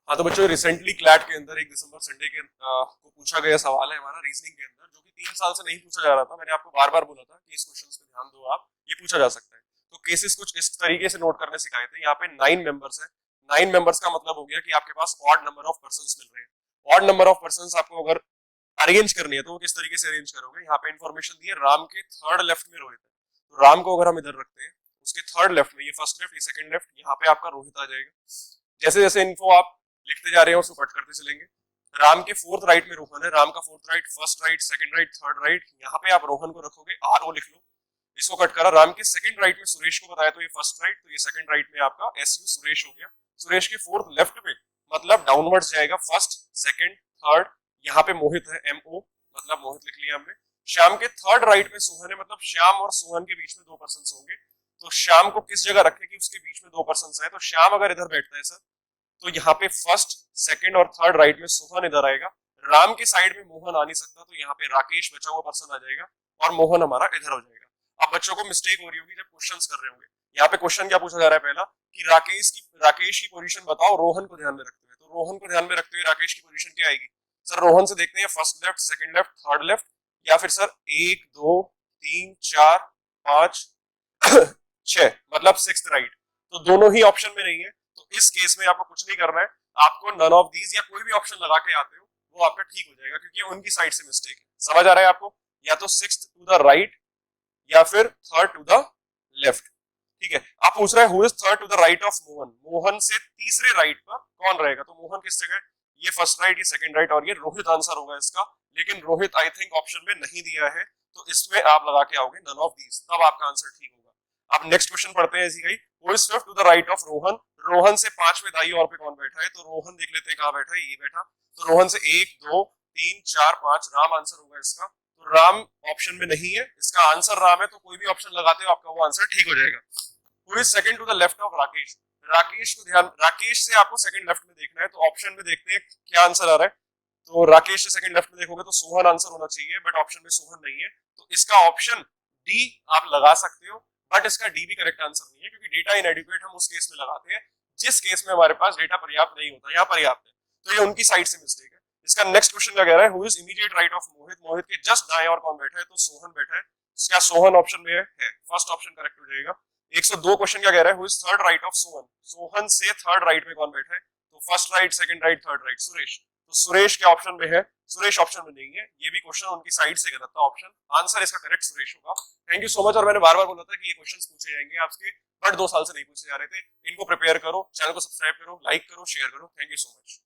हाँ तो बच्चों रिसेंटली क्लैट के अंदर 1 दिसंबर संडे के को पूछा गया सवाल है हमारा रीजनिंग के अंदर, जो कि 3 साल से नहीं पूछा जा रहा था। मैंने आपको बार बार बोला था कि इस क्वेश्चन पे ध्यान दो, आप ये पूछा जा सकता है। तो केसेस कुछ इस तरीके से नोट करने सिखाए थे। यहाँ पे 9 मेंबर्स है। 9 मेंबर्स का मतलब हो गया कि आपके पास ऑड नंबर ऑफ पर्सन मिल रहे हैं। ऑड नंबर ऑफ पर्सन आपको अगर अरेंज करनी है तो वो किस तरीके से अरेंज करोगे। यहाँ पे इन्फॉर्मेशन दी है, राम के थर्ड लेफ्ट में रोहित है। तो राम को अगर हम इधर रखते हैं, उसके थर्ड लेफ्ट में, ये फर्स्ट लेफ्ट, ये सेकंड लेफ्ट, यहाँ पे आपका रोहित आ जाएगा। जैसे जैसे इन्फो आप लिखते जा रहे हैं उसको कट करते चलेंगे। राम के फोर्थ राइट में रोहन है। राम का fourth right, first right, second right, third right, यहाँ पे आप रोहन को रखोगे, आर ओ लिख लो, इसको कट करा। राम के सेकंड राइट में सुरेश को बताया तो ये फर्स्ट राइट, तो ये सेकंड राइट में आपका एस यू सुरेश हो गया। सुरेश के फोर्थ लेफ्ट में मतलब डाउनवर्ड्स जाएगा, फर्स्ट, सेकंड, थर्ड, यहाँ पे मोहित है, एम ओ, मतलब मोहित लिख लिया हमने। श्याम के थर्ड राइट में सोहन है, मतलब श्याम और सोहन के बीच में 2 पर्सन होंगे। तो श्याम को किस जगह रखें कि उसके बीच में 2 पर्सन है। तो श्याम अगर इधर बैठता है सर, तो यहाँ पे फर्स्ट, सेकंड और थर्ड राइट में सोहन इधर आएगा। राम के साइड में मोहन आ नहीं सकता, तो यहाँ पे राकेश बचा हुआ पर्सन आ जाएगा और मोहन हमारा इधर हो जाएगा। अब बच्चों को मिस्टेक हो रही होगी जब क्वेश्चंस कर रहे होंगे। यहाँ पे क्वेश्चन क्या पूछा जा रहा है पहला, कि राकेश की पोजीशन बताओ रोहन को ध्यान में रखते हुए। तो रोहन को ध्यान में रखते हुए राकेश की पोजीशन क्या आएगी सर? रोहन से देखते हैं first left, second left, third left, या फिर सर 1 2 3 4 5 6, मतलब सिक्स राइट। तो दोनों ही ऑप्शन में नहीं है। तो इस केस में आपको कुछ नहीं करना है, आपको नन ऑफ दीज या कोई भी ऑप्शन लगा के आते हो वो आपका ठीक हो जाएगा, क्योंकि उनकी साइड से मिस्टेक है। समझ आ रहा है आपको? या तो सिक्स टू द राइट या फिर थर्ड टू द लेफ्ट। ठीक है। आप पूछ रहे हैं who is third to the right of Mohan, Mohan से तीसरे राइट पर कौन रहेगा? तो मोहन किस जगह? ये फर्स्ट राइट, ये सेकंड राइट, और ये रोहित आंसर होगा इसका। लेकिन रोहित आई थिंक ऑप्शन में नहीं दिया है, तो इसमें आप लगा के आओगे नन ऑफ दीज, तब आपका आंसर ठीक होगा। अब नेक्स्ट क्वेश्चन पढ़ते हैं इसी का ही। Who is fifth to the right of Rohan, Rohan से पांचवें दाई और पे कौन बैठा है? तो रोहन देख लेते हैं कहाँ बैठा है, ये बैठा। तो रोहन से 1 2 3 4 5, राम आंसर होगा इसका। तो राम ऑप्शन में नहीं है, इसका आंसर राम है, तो कोई भी ऑप्शन लगाते हो आपका वो आंसर ठीक हो जाएगा। Who is second to the left of Rakesh, Rakesh को ध्यान, राकेश से आपको सेकंड लेफ्ट में देखना है, तो ऑप्शन में देखते हैं क्या आंसर आ रहा है। तो राकेश से सेकंड लेफ्ट में देखोगे तो सोहन आंसर होना चाहिए, बट ऑप्शन में सोहन नहीं है, तो इसका ऑप्शन डी आप लगा सकते हो। बट इसका डी भी करेक्ट आंसर नहीं है, क्योंकि डेटा इनएडिक्वेट हम उस केस में लगाते हैं जिस केस में हमारे पास डेटा पर्याप्त नहीं होता। यहाँ पर्याप्त है, तो ये उनकी साइड से मिस्टेक है। इसका नेक्स्ट क्वेश्चन क्या कह रहा है, who is immediate right of Mohit, Mohit के जस्ट दाएं और कौन बैठा है? तो सोहन बैठा है। क्या सोहन ऑप्शन में है? फर्स्ट ऑप्शन करेक्ट हो जाएगा। 102 क्वेश्चन क्या कह रहा है, who is third right of Sohan, Sohan से थर्ड राइट में कौन बैठा है? तो first right, second right, third right, Suresh. तो सुरेश के ऑप्शन में है, सुरेश ऑप्शन में नहीं है। ये भी क्वेश्चन उनकी साइड से गलत था ऑप्शन, आंसर इसका करेक्ट सुरेश होगा। Thank you so much. और मैंने बार बार बोला था कि ये क्वेश्चंस पूछे जाएंगे आपके, बट 2 साल से नहीं पूछे जा रहे थे। इनको प्रिपेयर करो, चैनल को सब्सक्राइब करो, लाइक करो, शेयर करो। Thank you so much.